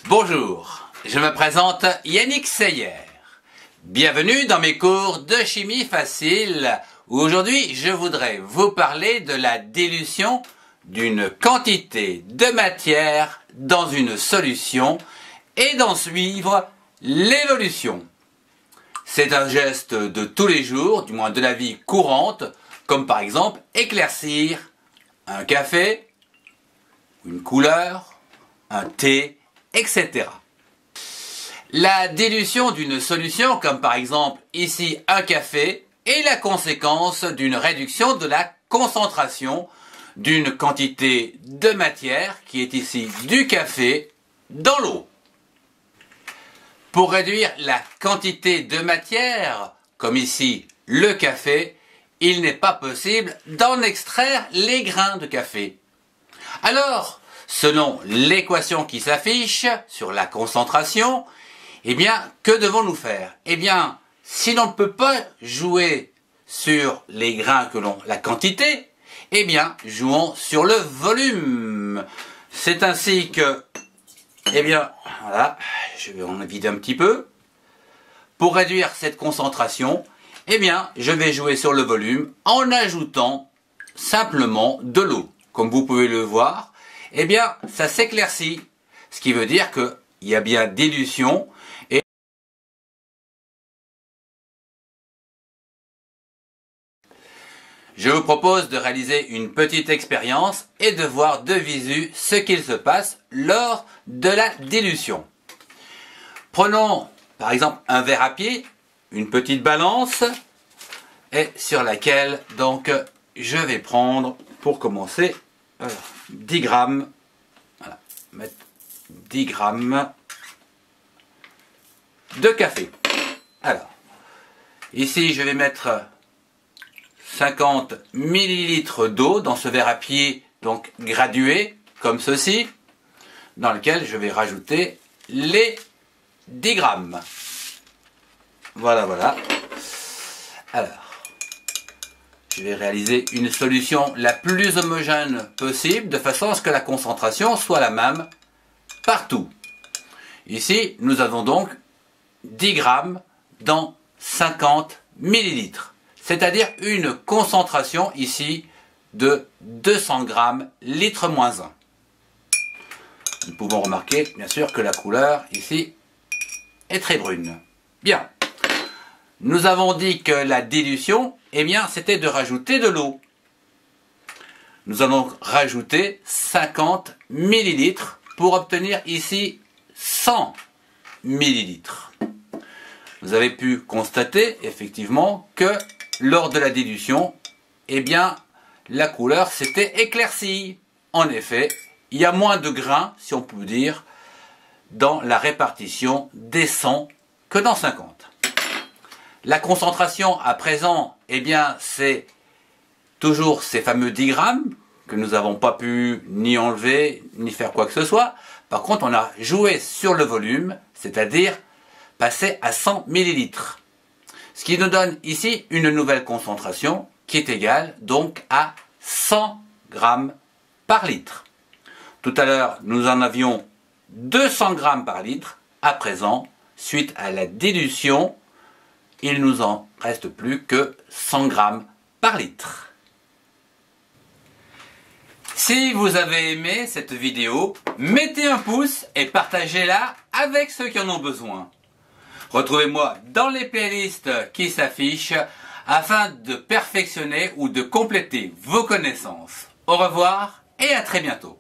Bonjour, je me présente Yannick Seyer. Bienvenue dans mes cours de chimie facile où aujourd'hui je voudrais vous parler de la dilution d'une quantité de matière dans une solution et d'en suivre l'évolution. C'est un geste de tous les jours, du moins de la vie courante, comme par exemple éclaircir un café, une couleur, un thé, etc. La dilution d'une solution, comme par exemple ici un café, est la conséquence d'une réduction de la concentration d'une quantité de matière qui est ici du café dans l'eau. Pour réduire la quantité de matière, comme ici le café, il n'est pas possible d'en extraire les grains de café. Alors, selon l'équation qui s'affiche sur la concentration, eh bien, que devons-nous faire? Eh bien, si l'on ne peut pas jouer sur les grains que l'on, la quantité, eh bien, jouons sur le volume. C'est ainsi que, eh bien, voilà, je vais en vider un petit peu. Pour réduire cette concentration, eh bien, je vais jouer sur le volume en ajoutant simplement de l'eau. Comme vous pouvez le voir, eh bien, ça s'éclaircit, ce qui veut dire qu'il y a bien dilution. Et je vous propose de réaliser une petite expérience et de voir de visu ce qu'il se passe lors de la dilution. Prenons par exemple un verre à pied, une petite balance, et sur laquelle donc je vais prendre pour commencer 10 grammes, voilà, mettre 10 grammes de café. Alors, ici je vais mettre 50 millilitres d'eau dans ce verre à pied, donc gradué, comme ceci, dans lequel je vais rajouter les 10 grammes. Voilà, voilà. Alors, je vais réaliser une solution la plus homogène possible, de façon à ce que la concentration soit la même partout. Ici, nous avons donc 10 grammes dans 50 millilitres. C'est-à-dire une concentration ici de 200 grammes litre moins 1. Nous pouvons remarquer, bien sûr, que la couleur ici est très brune. Bien. Nous avons dit que la dilution, eh bien, c'était de rajouter de l'eau. Nous allons rajouter 50 millilitres pour obtenir ici 100 millilitres. Vous avez pu constater, effectivement, que lors de la dilution, eh bien, la couleur s'était éclaircie. En effet, il y a moins de grains, si on peut dire, dans la répartition des 100 que dans 50. La concentration à présent, eh bien, c'est toujours ces fameux 10 grammes que nous n'avons pas pu ni enlever, ni faire quoi que ce soit. Par contre, on a joué sur le volume, c'est-à-dire passer à 100 millilitres. Ce qui nous donne ici une nouvelle concentration qui est égale donc à 100 grammes par litre. Tout à l'heure, nous en avions 200 grammes par litre. À présent, suite à la dilution, il nous en reste plus que 100 grammes par litre. Si vous avez aimé cette vidéo, mettez un pouce et partagez-la avec ceux qui en ont besoin. Retrouvez-moi dans les playlists qui s'affichent afin de perfectionner ou de compléter vos connaissances. Au revoir et à très bientôt.